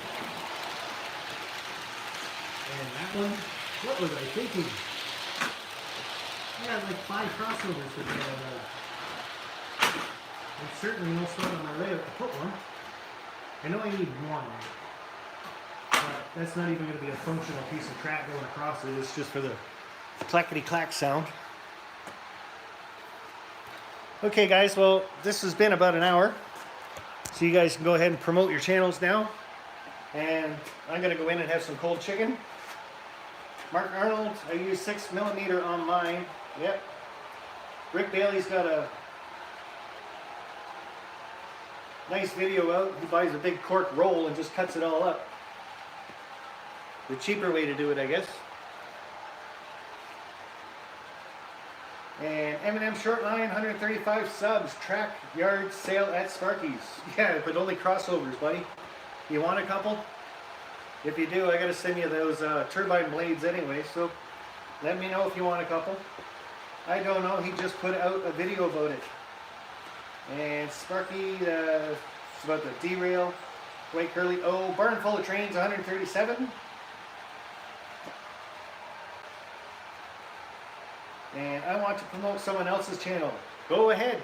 And that one, what was I thinking? I had like 5 crossovers to get out of. There's certainly no start on my layout to put one. I know I need one. But that's not even going to be a functional piece of track going across it. It's just for the clackety-clack sound. Okay guys, well this has been about an hour. So you guys can go ahead and promote your channels now. And I'm going to go in and have some cold chicken. Mark Arnold, I use 6mm on mine. Yep. Rick Bailey's got a nice video out. He buys a big cork roll and just cuts it all up. The cheaper way to do it, I guess. And M&M Shortline, 135 subs. Track yard sale at Sparky's. Yeah, but only crossovers, buddy. You want a couple? If you do, I gotta send you those turbine blades anyway, so let me know if you want a couple. I don't know, he just put out a video about it. And Sparky, it's about the derail. White Curly O, barn full of trains, 137. And I want to promote someone else's channel. Go ahead.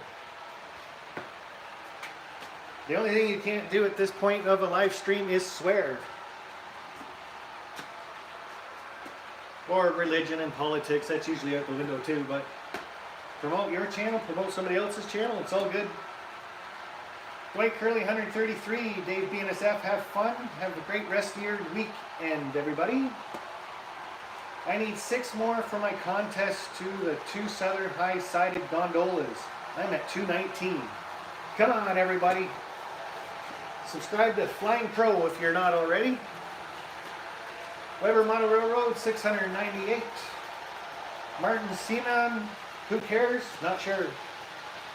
The only thing you can't do at this point of a live stream is swear. Or religion and politics, that's usually out the window too, but promote your channel, promote somebody else's channel, it's all good. White Curly 133, Dave BNSF, have fun. Have a great rest of your weekend, everybody. I need 6 more for my contest to the 2 Southern High-Sided Gondolas. I'm at 219. Come on, everybody. Subscribe to Flying Crow if you're not already. Weber Mono Railroad, 698. Martin Seaman, who cares? Not sure.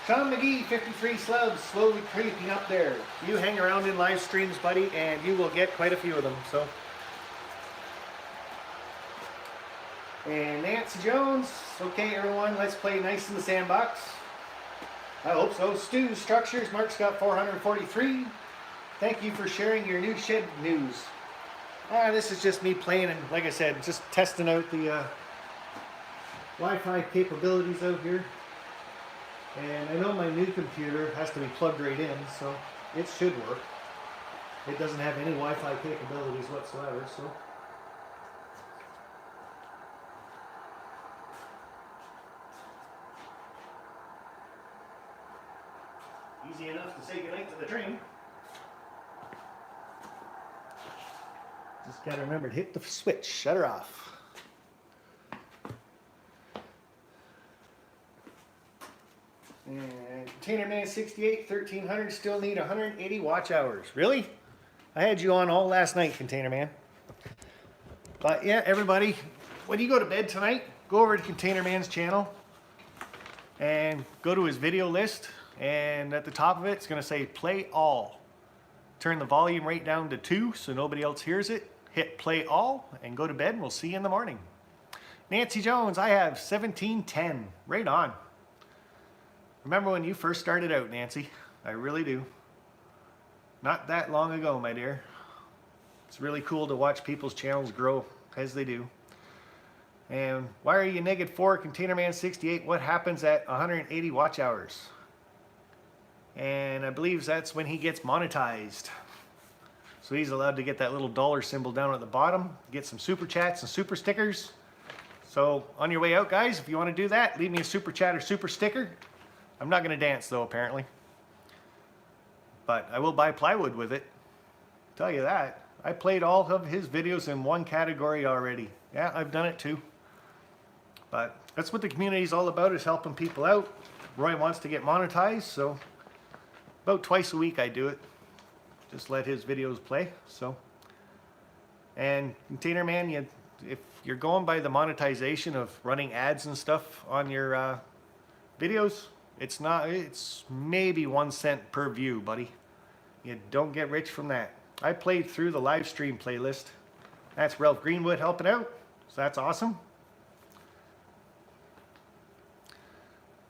Sean McGee, 53 slubs, slowly creeping up there. You hang around in live streams, buddy, and you will get quite a few of them, so. And Nancy Jones, okay everyone, let's play nice in the sandbox. I hope so. Stu Structures, Mark's got 443. Thank you for sharing your new shed news. This is just me playing and, like I said, just testing out the Wi-Fi capabilities out here. And I know my new computer has to be plugged right in, so it should work. It doesn't have any Wi-Fi capabilities whatsoever, so. Easy enough to say goodnight to the train. Just gotta remember to hit the switch, shut her off. And Container Man 68, 1300, still need 180 watch hours. Really? I had you on all last night, Container Man. But yeah, everybody, when you go to bed tonight, go over to Container Man's channel and go to his video list. And at the top of it, it's going to say play all. Turn the volume right down to 2 so nobody else hears it. Hit play all and go to bed, and we'll see you in the morning. Nancy Jones, I have 1710. Right on. Remember when you first started out, Nancy? I really do. Not that long ago, my dear. It's really cool to watch people's channels grow as they do. And why are you -4, Container Man 68? What happens at 180 watch hours? And I believe that's when he gets monetized. So he's allowed to get that little dollar symbol down at the bottom, get some super chats and super stickers. So on your way out, guys, if you want to do that, leave me a super chat or super sticker. I'm not going to dance though, apparently. But I will buy plywood with it. Tell you that. I played all of his videos in one category already. Yeah, I've done it too. But that's what the community is all about, is helping people out. Roy wants to get monetized, so about twice a week I do it. Just let his videos play. So, and Container Man, if you're going by the monetization of running ads and stuff on your videos, it's maybe 1 cent per view, buddy. You don't get rich from that. I played through the live stream playlist. That's Ralph Greenwood helping out, so that's awesome.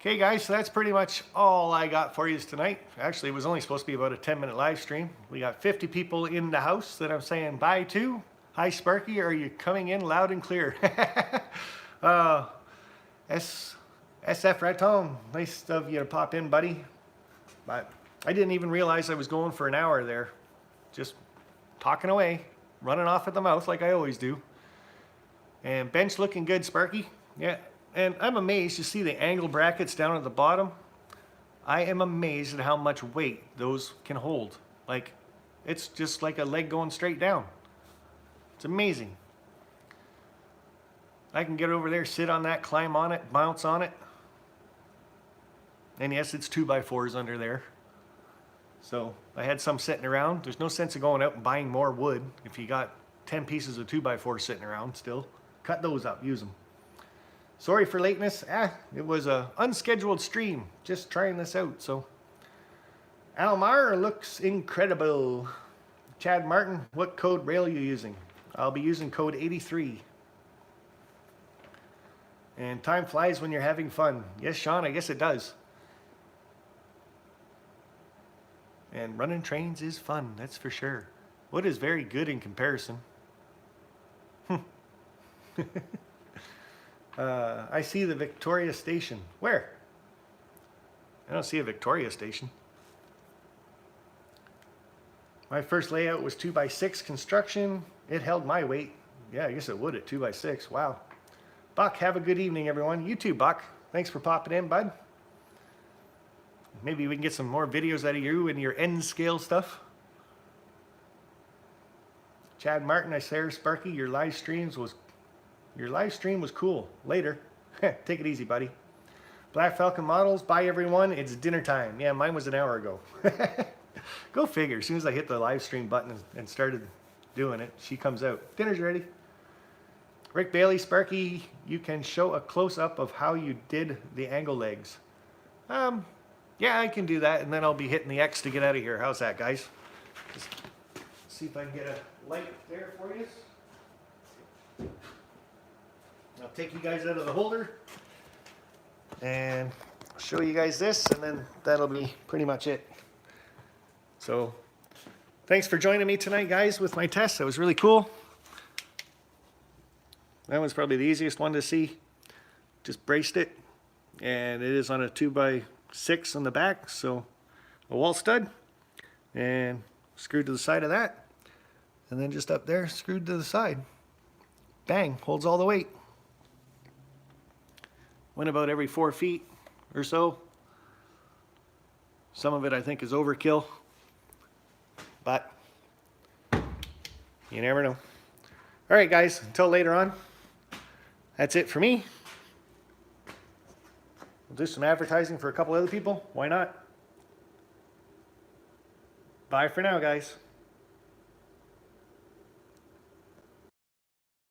Okay guys, so that's pretty much all I got for you tonight. Actually, it was only supposed to be about a 10-minute live stream. We got 50 people in the house that I'm saying bye to. Hi Sparky, are you coming in loud and clear? SF Raton, nice of you to pop in, buddy. But I didn't even realize I was going for an hour there. Just talking away, running off at the mouth like I always do. And bench looking good, Sparky. Yeah. And I'm amazed to see the angle brackets down at the bottom. I am amazed at how much weight those can hold. Like, it's just like a leg going straight down. It's amazing. I can get over there, sit on that, climb on it, bounce on it. And yes, it's 2x4s under there. So I had some sitting around. There's no sense of going out and buying more wood if you got 10 pieces of 2x4 sitting around still. Cut those up, use them. Sorry for lateness. It was a unscheduled stream. Just trying this out. So, Almar looks incredible. Chad Martin, what code rail are you using? I'll be using code 83. And time flies when you're having fun. Yes, Sean, I guess it does. And running trains is fun, that's for sure. Wood is very good in comparison. I see the Victoria Station. Where? I don't see a Victoria Station. My first layout was 2x6 construction. It held my weight. Yeah, I guess it would at 2x6. Wow. Buck, have a good evening, everyone. You too, Buck. Thanks for popping in, bud. Maybe we can get some more videos out of you and your end scale stuff. Chad Martin, I say, Sparky, your live stream was cool. Later. Take it easy, buddy. Black Falcon Models, bye everyone. It's dinner time. Yeah, mine was an hour ago. Go figure. As soon as I hit the live stream button and started doing it, she comes out. Dinner's ready. Rick Bailey, Sparky, you can show a close-up of how you did the angle legs. Yeah, I can do that, and then I'll be hitting the X to get out of here. How's that, guys? Just see if I can get a light there for you. I'll take you guys out of the holder and show you guys this, and then that'll be pretty much it. So, thanks for joining me tonight, guys, with my test. That was really cool. That one's probably the easiest one to see. Just braced it, and it is on a 2x6 on the back, so a wall stud, and screwed to the side of that, and then just up there, screwed to the side. Bang, holds all the weight. Went about every 4 feet or so. Some of it I think is overkill, but you never know. All right, guys, until later on, that's it for me. We'll do some advertising for a couple other people. Why not? Bye for now, guys.